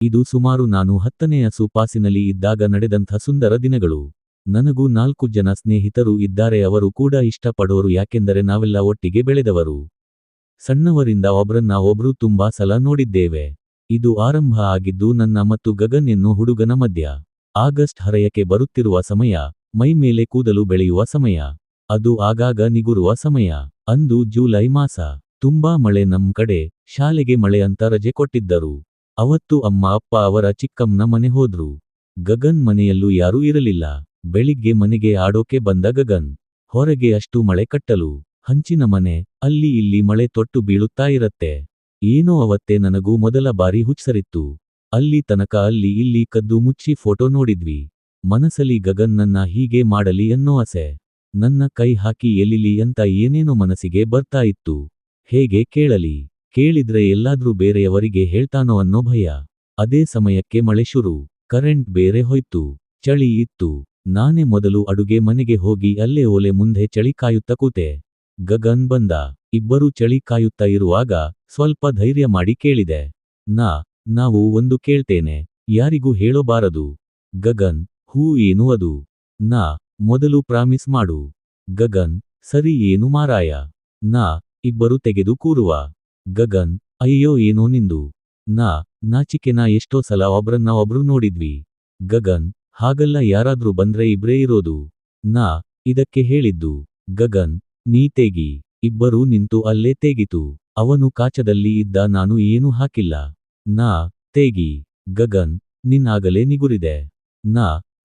ಇದು ಸುಮಾರು ನಾನು 10ನೇ ಪಾಸಿನಲ್ಲಿ ಇದ್ದಾಗ ನಡೆದಂಥ ಸುಂದರ ದಿನಗಳು. ನನಗೂ 4 ಜನ ಸ್ನೇಹಿತರು ಇದ್ದಾರೆ. ಅವರು ಕೂಡ ಇಷ್ಟಪಡೋರು, ಯಾಕೆಂದರೆ ನಾವೆಲ್ಲ ಒಟ್ಟಿಗೆ ಬೆಳೆದವರು. ಸಣ್ಣವರಿಂದ ಒಬ್ರನ್ನ ಒಬ್ರು ತುಂಬಾ ಸಲ ನೋಡಿದ್ದೇವೆ. ಇದು ಆರಂಭ ಆಗಿದ್ದು ನನ್ನ ಮತ್ತು ಗಗನ್ ಎನ್ನೋ ಹುಡುಗನ ಮಧ್ಯ. ಆಗಸ್ಟ್ ಹರೆಯಕ್ಕೆ ಬರುತ್ತಿರುವ ಸಮಯ, ಮೈ ಮೇಲೆ ಕೂದಲು ಬೆಳೆಯುವ ಸಮಯ, ಅದು ಆಗಾಗ ನಿಗುರುವ ಸಮಯ. ಅಂದು ಜೂಲೈ ಮಾಸ. ತುಂಬಾ ಮಳೆ ನಮ್ ಕಡೆ. ಶಾಲೆಗೆ ಮಳೆ ಅಂತ ರಜೆ ಕೊಟ್ಟಿದ್ದರು. ಅವತ್ತು ಅಮ್ಮ ಅಪ್ಪ ಅವರ ಚಿಕ್ಕಮ್ಮನ ಮನೆ ಹೋದ್ರು. ಗಗನ್ ಮನೆಯಲ್ಲೂ ಯಾರೂ ಇರಲಿಲ್ಲ. ಬೆಳಿಗ್ಗೆ ಮನೆಗೆ ಆಡೋಕೆ ಬಂದ ಗಗನ್. ಹೊರಗೆ ಅಷ್ಟು ಮಳೆ ಕಟ್ಟಲು. ಹಂಚಿನ ಮನೆ, ಅಲ್ಲಿ ಇಲ್ಲಿ ಮಳೆ ತೊಟ್ಟು ಬೀಳುತ್ತಾ ಇರತ್ತೆ. ಏನೋ ಅವತ್ತೇ ನನಗೂ ಮೊದಲ ಬಾರಿ ಹುಚ್ಚರಿತ್ತು. ಅಲ್ಲಿ ತನಕ ಅಲ್ಲಿ ಇಲ್ಲಿ ಕದ್ದು ಮುಚ್ಚಿ ಫೋಟೋ ನೋಡಿದ್ವಿ. ಮನಸಲಿ ಗಗನ್ ನನ್ನ ಹೀಗೆ ಮಾಡಲಿ ಅನ್ನೋ ಆಸೆ. ನನ್ನ ಕೈ ಹಾಕಿ ಎಲಿಲಿ ಅಂತ ಏನೇನೋ ಮನಸ್ಸಿಗೆ ಬರ್ತಾ ಇತ್ತು. ಹೇಗೆ ಕೇಳಲಿ? ಕೇಳಿದ್ರೆ ಎಲ್ಲಾದ್ರೂ ಬೇರೆಯವರಿಗೆ ಹೇಳ್ತಾನೋ ಅನ್ನೋ ಭಯ. ಅದೇ ಸಮಯಕ್ಕೆ ಮಳೆ ಶುರು. ಕರೆಂಟ್ ಬೇರೆ ಹೋಯ್ತು. ಚಳಿ ಇತ್ತು. ನಾನೇ ಮೊದಲು ಅಡುಗೆ ಮನೆಗೆ ಹೋಗಿ ಅಲ್ಲೇ ಒಲೆ ಮುಂದೆ ಚಳಿ ಕಾಯುತ್ತಾ ಕೂತೆ. ಗಗನ್ ಬಂದ. ಇಬ್ಬರೂ ಚಳಿ ಕಾಯುತ್ತಾ ಇರುವಾಗ ಸ್ವಲ್ಪ ಧೈರ್ಯ ಮಾಡಿ ಕೇಳಿದೆ. ನಾವು ಒಂದು ಕೇಳ್ತೇನೆ, ಯಾರಿಗೂ ಹೇಳೋಬಾರದು. ಗಗನ್: ಹೂ, ಏನು ಅದು? ಮೊದಲು ಪ್ರಾಮಿಸ್ ಮಾಡು. ಗಗನ್: ಸರಿ, ಏನು ಮಾರಾಯ? ಇಬ್ಬರು ತೆಗೆದು ಕೂರುವ. ಗಗನ್: ಅಯ್ಯೋ, ಏನೋ ನಿಂದು. ನಾಚಿಕೆನಾ? ಎಷ್ಟೋ ಸಲ ಒಬ್ರನ್ನ ಒಬ್ರು ನೋಡಿದ್ವಿ. ಗಗನ್: ಹಾಗಲ್ಲ, ಯಾರಾದ್ರೂ ಬಂದ್ರೆ ಇಬ್ರೇ ಇರೋದು. ಇದಕ್ಕೆ ಹೇಳಿದ್ದು. ಗಗನ್: ನೀ ತೇಗಿ. ಇಬ್ಬರೂ ನಿಂತು ಅಲ್ಲೇ ತೇಗಿತು. ಅವನು ಕಾಚದಲ್ಲಿ ಇದ್ದ, ನಾನು ಏನೂ ಹಾಕಿಲ್ಲ. ತೇಗಿ. ಗಗನ್: ಆಗಲೇ ನಿಗುರಿದೆ.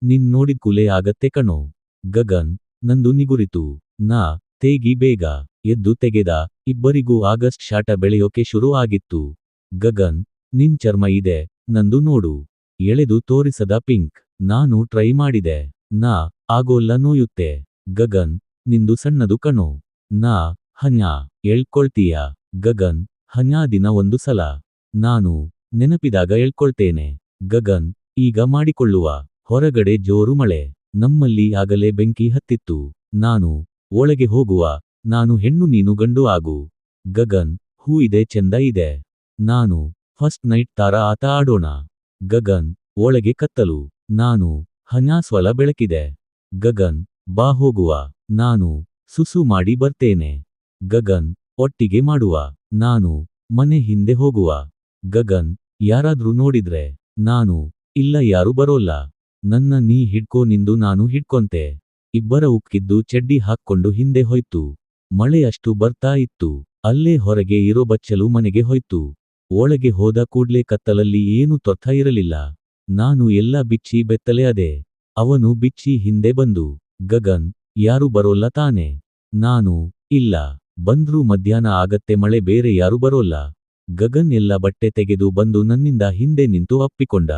ನಿನ್ ನೋಡಿದ್ಕೂಲೇ ಆಗತ್ತೆ ಕಣೋ. ಗಗನ್: ನಂದು ನಿಗುರಿತು. ತೇಗಿ ಬೇಗ. ಎದ್ದು ತೆಗೆದ. ಇಬ್ಬರಿಗೂ ಆಗಸ್ಟ್ ಶಾಟ ಬೆಳೆಯೋಕೆ ಶುರು ಆಗಿತ್ತು. ಗಗನ್: ನಿನ್ ಚರ್ಮ ಇದೆ, ನಂದು ನೋಡು. ಎಳೆದು ತೋರಿಸದ ಪಿಂಕ್. ನಾನು ಟ್ರೈ ಮಾಡಿದೆ. ಆಗೋಲ್ಲ, ನೋಯುತ್ತೆ. ಗಗನ್: ನಿಂದು ಸಣ್ಣದು ಕಣೋ. ಹನ್ಯಾ. ಎಳ್ಕೊಳ್ತೀಯ? ಗಗನ್: ಹನ್ಯಾ, ದಿನ ಒಂದು ಸಲ. ನಾನು ನೆನಪಿದಾಗ ಎಳ್ಕೊಳ್ತೇನೆ. ಗಗನ್: ಈಗ ಮಾಡಿಕೊಳ್ಳುವ. ಹೊರಗಡೆ ಜೋರು ಮಳೆ. ನಮ್ಮಲ್ಲಿ ಆಗಲೇ ಬೆಂಕಿ ಹತ್ತಿತ್ತು. ನಾನು: ಒಳಗೆ ಹೋಗುವ. ನಾನು ಹೆಣ್ಣು, ನೀನು ಗಂಡು ಆಗು. ಗಗನ್: ಹೂ ಇದೆ, ಚೆಂದ ಇದೆ. ನಾನು: ಫಸ್ಟ್ ನೈಟ್ ತಾರ ಆಟ ಆಡೋಣ. ಗಗನ್: ಒಳಗೆ ಕತ್ತಲು. ನಾನು: ಹನ್ಯಾ, ಸ್ವಲ ಬೆಳಕಿದೆ. ಗಗನ್: ಬಾ ಹೋಗುವ. ನಾನು: ಸುಸು ಮಾಡಿ ಬರ್ತೇನೆ. ಗಗನ್: ಒಟ್ಟಿಗೆ ಮಾಡುವ. ನಾನು: ಮನೆ ಹಿಂದೆ ಹೋಗುವ. ಗಗನ್: ಯಾರಾದ್ರೂ ನೋಡಿದ್ರೆ? ನಾನು: ಇಲ್ಲ, ಯಾರು ಬರೋಲ್ಲ. ನನ್ನ ನೀ ಹಿಡ್ಕೋ, ನಿಂದು ನಾನು ಹಿಡ್ಕೊಂತೆ. ಇಬ್ಬರ ಉಕ್ಕಿದ್ದು ಚಡ್ಡಿ ಹಾಕ್ಕೊಂಡು ಹಿಂದೆ ಹೋಯ್ತು. ಮಳೆ ಅಷ್ಟು ಬರ್ತಾ ಇತ್ತು. ಅಲ್ಲೇ ಹೊರಗೆ ಇರೋ ಬಚ್ಚಲು ಮನೆಗೆ ಹೋಯ್ತು. ಒಳಗೆ ಹೋದ ಕೂಡ್ಲೆ ಕತ್ತಲಲ್ಲಿ ಏನು ತೊರ್ಥ ಇರಲಿಲ್ಲ. ನಾನು ಎಲ್ಲ ಬಿಚ್ಚಿ ಬೆತ್ತಲೆ ಅದೆ. ಅವನು ಬಿಚ್ಚಿ ಹಿಂದೆ ಬಂದು. ಗಗನ್: ಯಾರು ಬರೋಲ್ಲ ತಾನೆ? ನಾನು: ಇಲ್ಲ. ಬಂದ್ರೂ ಮಧ್ಯಾಹ್ನ ಆಗತ್ತೆ, ಮಳೆ, ಬೇರೆ ಯಾರು ಬರೋಲ್ಲ. ಗಗನ್ ಎಲ್ಲ ಬಟ್ಟೆ ತೆಗೆದು ಬಂದು ನನ್ನಿಂದ ಹಿಂದೆ ನಿಂತು ಅಪ್ಪಿಕೊಂಡ.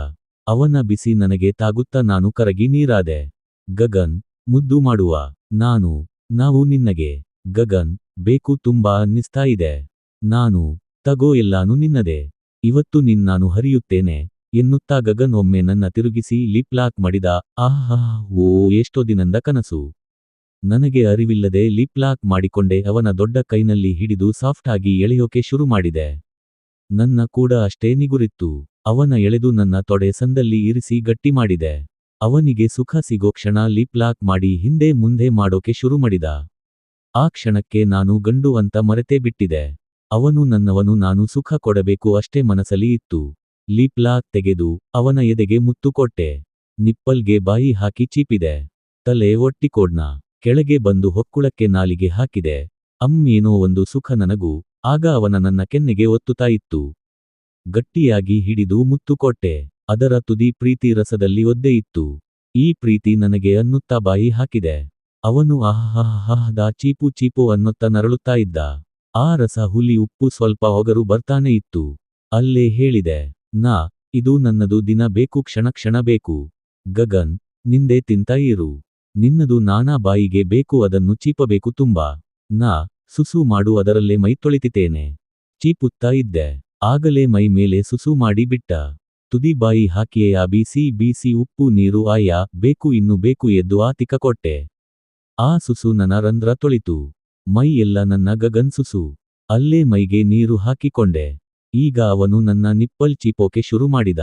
ಅವನ ಬಿಸಿ ನನಗೆ ತಾಗುತ್ತಾ ನಾನು ಕರಗಿ ನೀರಾದೆ. ಗಗನ್: ಮುದ್ದು ಮಾಡುವ. ನಾನು: ನಾವು ನಿನ್ನಗೆ. ಗಗನ್: ಬೇಕು, ತುಂಬಾ ಅನ್ನಿಸ್ತಾ ಇದೆ. ನಾನು: ತಗೋ, ಎಲ್ಲಾನು ನಿನ್ನದೆ. ಇವತ್ತು ನಾನು ಹರಿಯುತ್ತೇನೆ ಎನ್ನುತ್ತಾ ಗಗನ್ ಒಮ್ಮೆ ನನ್ನ ತಿರುಗಿಸಿ ಲಿಪ್ ಲಾಕ್ ಮಾಡಿದ. ಓ, ಎಷ್ಟೋ ದಿನದ ಕನಸು. ನನಗೆ ಅರಿವಿಲ್ಲದೆ ಲಿಪ್ ಲಾಕ್ ಮಾಡಿಕೊಂಡೆ. ಅವನ ದೊಡ್ಡ ಕೈನಲ್ಲಿ ಹಿಡಿದು ಸಾಫ್ಟ್ ಆಗಿ ಎಳೆಯೋಕೆ ಶುರು ಮಾಡಿದೆ. ನನ್ನ ಕೂಡ ಅಷ್ಟೇ ನಿಗುರಿತ್ತು. ಅವನ ಎಳೆದು ನನ್ನ ತೊಡೆ ಸಂದಲ್ಲಿ ಇರಿಸಿ ಗಟ್ಟಿ ಮಾಡಿದೆ. ಅವನಿಗೆ ಸುಖ ಸಿಗೋ ಕ್ಷಣ ಲಿಪ್ ಲಾಕ್ ಮಾಡಿ ಹಿಂದೆ ಮುಂದೆ ಮಾಡೋಕೆ ಶುರು ಮಾಡಿದ. ಆ ಕ್ಷಣಕ್ಕೆ ನಾನು ಗಂಡು ಅಂತ ಮರೆತೇ ಬಿಟ್ಟಿದೆ. ಅವನು ನನ್ನವನು, ನಾನು ಸುಖ ಕೊಡಬೇಕು ಅಷ್ಟೇ ಮನಸಲಿ ಇತ್ತು. ಲಿಪ್ ಲಾಕ್ ತೆಗೆದು ಅವನ ಎದೆಗೆ ಮುತ್ತು ಕೊಟ್ಟೆ. ನಿಪ್ಪಲ್ಗೆ ಬಾಯಿ ಹಾಕಿ ಚೀಪಿದೆ. ತಲೆ ಒಟ್ಟಿಕೋಡ್ನ. ಕೆಳಗೆ ಬಂದು ಹೊಕ್ಕುಳಕ್ಕೆ ನಾಲಿಗೆ ಹಾಕಿದೆ. ಏನೋ ಒಂದು ಸುಖ ನನಗೂ. ಆಗ ಅವನ ನನ್ನ ಕೆನ್ನೆಗೆ ಒತ್ತುತ್ತಾ ಇತ್ತು. ಗಟ್ಟಿಯಾಗಿ ಹಿಡಿದು ಮುತ್ತು ಕೊಟ್ಟೆ. ಅದರ ತುದಿ ಪ್ರೀತಿ ರಸದಲ್ಲಿ ಒದ್ದೆ ಇತ್ತು. ಈ ಪ್ರೀತಿ ನನಗೆ ಅನ್ನುತ್ತಾ ಬಾಯಿ ಹಾಕಿದೆ. ಅವನು ಆಹಾಹಾಹಾದ ಚೀಪು ಚೀಪು ಅನ್ನುತ್ತಾ ನರಳುತ್ತಾ ಇದ್ದ. ಆ ರಸ ಹುಲಿ ಉಪ್ಪು ಸ್ವಲ್ಪ ಒಗರು ಬರ್ತಾನೆ ಇತ್ತು. ಅಲ್ಲೇ ಹೇಳಿದೆ. ಇದು ನನ್ನದು, ದಿನ ಬೇಕು, ಕ್ಷಣ ಕ್ಷಣ ಬೇಕು. ಗಗನ್: ನಿಂದೆ ತಿಂತ ಇರು. ನಿನ್ನದು ನಾನಾ ಬಾಯಿಗೆ ಬೇಕು, ಅದನ್ನು ಚೀಪಬೇಕು ತುಂಬಾ. ಸುಸು ಮಾಡು, ಅದರಲ್ಲೇ ಮೈ ತೊಳಿತಿತೇನೆ. ಚೀಪುತ್ತಾ ಇದ್ದೆ. ಆಗಲೇ ಮೈ ಮೇಲೆ ಸುಸು ಮಾಡಿ ಬಿಟ್ಟ. ತುದಿ ಬಾಯಿ ಹಾಕಿಯೇ ಬೀಸಿ ಬೀಸಿ ಉಪ್ಪು ನೀರು ಬೇಕು, ಇನ್ನು ಬೇಕು ಎದ್ದು ತಿಕ್ಕ ಕೊಟ್ಟೆ. ಆ ಸುಸು ನನ್ನ ರಂಧ್ರ ತೊಳಿತು. ಮೈ ಎಲ್ಲ ನನ್ನ ಗಗನ್ ಸುಸು. ಅಲ್ಲೇ ಮೈಗೆ ನೀರು ಹಾಕಿಕೊಂಡೆ. ಈಗ ಅವನು ನನ್ನ ನಿಪ್ಪಲ್ ಚೀಪೋಕೆ ಶುರು ಮಾಡಿದ.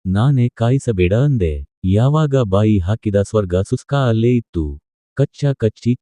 ನಾನೇ ಕಾಯಿಸಬೇಡ ಅಂದೆ. ಯಾವಾಗ ಬಾಯಿ ಹಾಕಿದ ಸ್ವರ್ಗ ಸುಸ್ಕಾ ಅಲ್ಲೇ ಇತ್ತು. ಕಚ್ಚಾ ಕಚ್ಚಿ